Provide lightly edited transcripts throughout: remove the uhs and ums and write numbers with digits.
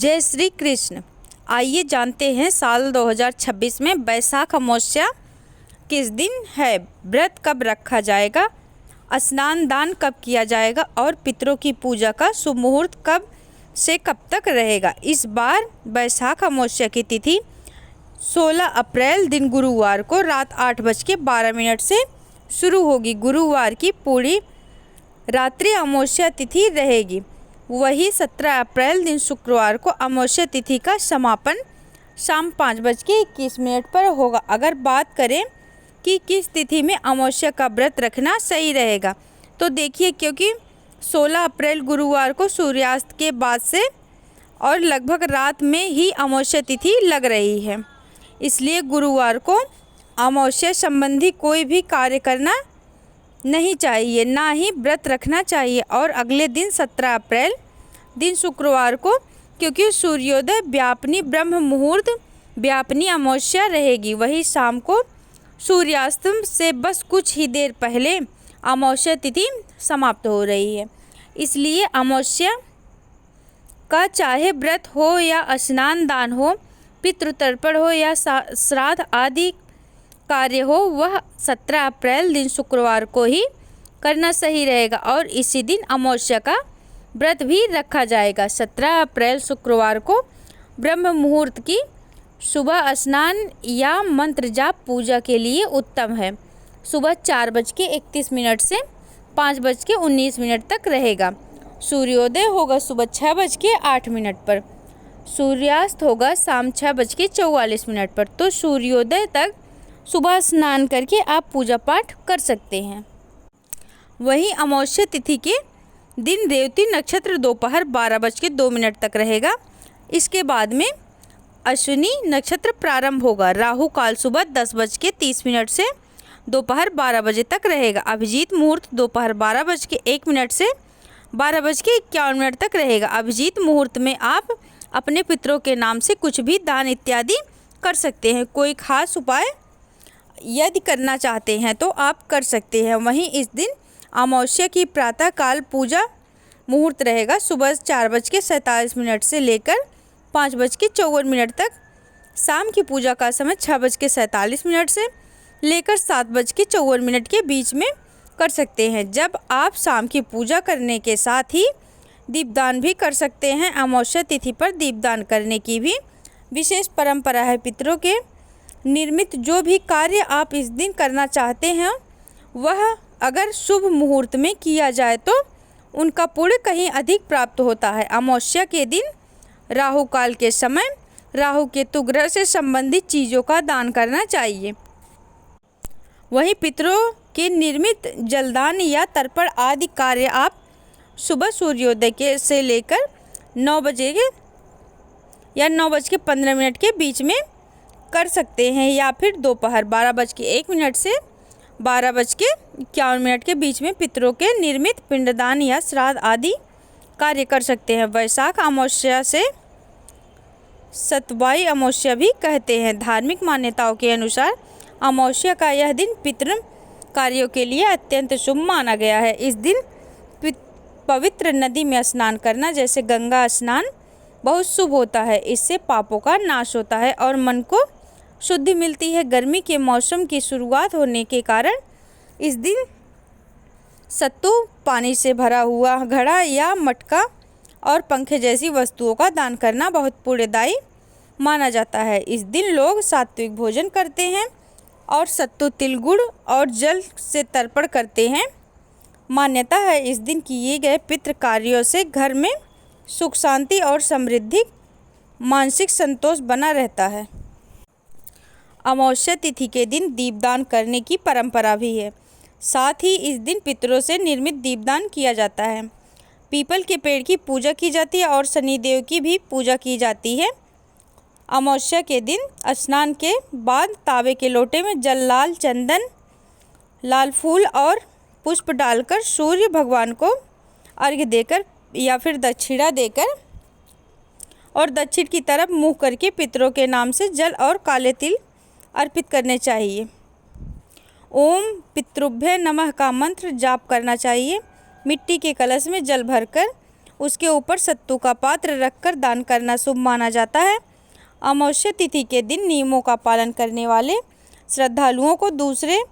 जय श्री कृष्ण। आइए जानते हैं साल 2026 में बैसाख अमावस्या किस दिन है, व्रत कब रखा जाएगा, स्नान दान कब किया जाएगा और पितरों की पूजा का शुभ मुहूर्त कब से कब तक रहेगा। इस बार बैसाख अमावस्या की तिथि 16 अप्रैल दिन गुरुवार को रात 8:12 से शुरू होगी। गुरुवार की पूरी रात्रि अमावस्या तिथि रहेगी। वही 17 अप्रैल दिन शुक्रवार को अमावस्या तिथि का समापन शाम 5:21 पर होगा। अगर बात करें कि किस तिथि में अमावस्या का व्रत रखना सही रहेगा, तो देखिए, क्योंकि 16 अप्रैल गुरुवार को सूर्यास्त के बाद से और लगभग रात में ही अमावस्या तिथि लग रही है, इसलिए गुरुवार को अमावस्या संबंधी कोई भी कार्य करना नहीं चाहिए, ना ही व्रत रखना चाहिए। और अगले दिन 17 अप्रैल दिन शुक्रवार को, क्योंकि सूर्योदय व्यापनी ब्रह्म मुहूर्त व्यापनी अमावस्या रहेगी, वही शाम को सूर्यास्त से बस कुछ ही देर पहले अमावस्या तिथि समाप्त हो रही है। इसलिए अमावस्या का चाहे व्रत हो या स्नान दान हो, पितृतर्पण हो या श्राद्ध आदि कार्य हो, वह 17 अप्रैल दिन शुक्रवार को ही करना सही रहेगा और इसी दिन अमावस्या का व्रत भी रखा जाएगा। 17 अप्रैल शुक्रवार को ब्रह्म मुहूर्त की सुबह स्नान या मंत्र जाप पूजा के लिए उत्तम है। सुबह 4:31 से 5:19 तक रहेगा। सूर्योदय होगा सुबह 6:08 पर, सूर्यास्त होगा शाम 6:44 पर। तो सूर्योदय तक सुबह स्नान करके आप पूजा पाठ कर सकते हैं। वहीं अमावस्या तिथि के दिन रेवती नक्षत्र दोपहर 12:02 तक रहेगा। इसके बाद में अश्विनी नक्षत्र प्रारंभ होगा। राहु काल सुबह 10:30 से दोपहर 12 बजे तक रहेगा। अभिजीत मुहूर्त दोपहर 12:01 से 12:51 तक रहेगा। अभिजीत मुहूर्त में आप अपने पितरों के नाम से कुछ भी दान इत्यादि कर सकते हैं। कोई खास उपाय यदि करना चाहते हैं तो आप कर सकते हैं। वहीं इस दिन अमावस्या की प्रातः काल पूजा मुहूर्त रहेगा। सुबह 4:47 से लेकर 5:54 तक। शाम की पूजा का समय 6:47 से लेकर 7:54 के बीच में कर सकते हैं। जब आप शाम की पूजा करने के साथ ही दीपदान भी कर सकते हैं। अमावस्या तिथि पर दीपदान करने की भी विशेष परंपरा है। पितरों के निर्मित जो भी कार्य आप इस दिन करना चाहते हैं, वह अगर शुभ मुहूर्त में किया जाए तो उनका पुण्य कहीं अधिक प्राप्त होता है। अमावस्या के दिन राहु काल के समय राहु केतु ग्रह से संबंधित चीज़ों का दान करना चाहिए। वहीं पितरों के निर्मित जलदान या तर्पण आदि कार्य आप सुबह सूर्योदय के से लेकर 9 बजे या 9:15 के बीच में कर सकते हैं, या फिर दोपहर 12:01 से 12:51 के बीच में पितरों के निर्मित पिंडदान या श्राद्ध आदि कार्य कर सकते हैं। वैशाख अमावस्या से सतवाई अमावस्या भी कहते हैं। धार्मिक मान्यताओं के अनुसार अमावस्या का यह दिन पितृ कार्यों के लिए अत्यंत शुभ माना गया है। इस दिन पवित्र नदी में स्नान करना, जैसे गंगा स्नान, बहुत शुभ होता है। इससे पापों का नाश होता है और मन को शुद्धि मिलती है। गर्मी के मौसम की शुरुआत होने के कारण इस दिन सत्तू, पानी से भरा हुआ घड़ा या मटका और पंखे जैसी वस्तुओं का दान करना बहुत पुण्यदायी माना जाता है। इस दिन लोग सात्विक भोजन करते हैं और सत्तू, तिल, गुड़ और जल से तर्पण करते हैं। मान्यता है इस दिन किए गए पितृ कार्यों से घर में सुख शांति और समृद्धि, मानसिक संतोष बना रहता है। अमावस्या तिथि के दिन दीपदान करने की परंपरा भी है। साथ ही इस दिन पितरों से निर्मित दीपदान किया जाता है। पीपल के पेड़ की पूजा की जाती है और शनिदेव की भी पूजा की जाती है। अमावस्या के दिन स्नान के बाद तांबे के लोटे में जल, लाल चंदन, लाल फूल और पुष्प डालकर सूर्य भगवान को अर्घ्य देकर या फिर दक्षिणा देकर और दक्षिण की तरफ मुँह करके पितरों के नाम से जल और काले तिल अर्पित करने चाहिए। ओम पितृभ्य नमः का मंत्र जाप करना चाहिए। मिट्टी के कलश में जल भरकर उसके ऊपर सत्तू का पात्र रखकर दान करना शुभ माना जाता है। अमावस्या तिथि के दिन नियमों का पालन करने वाले श्रद्धालुओं को दूसरे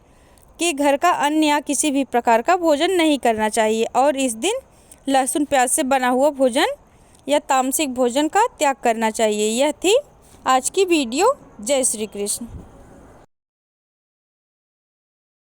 के घर का अन्न या किसी भी प्रकार का भोजन नहीं करना चाहिए और इस दिन लहसुन प्याज से बना हुआ भोजन या तामसिक भोजन का त्याग करना चाहिए। यह थी आज की वीडियो। जय श्री कृष्ण।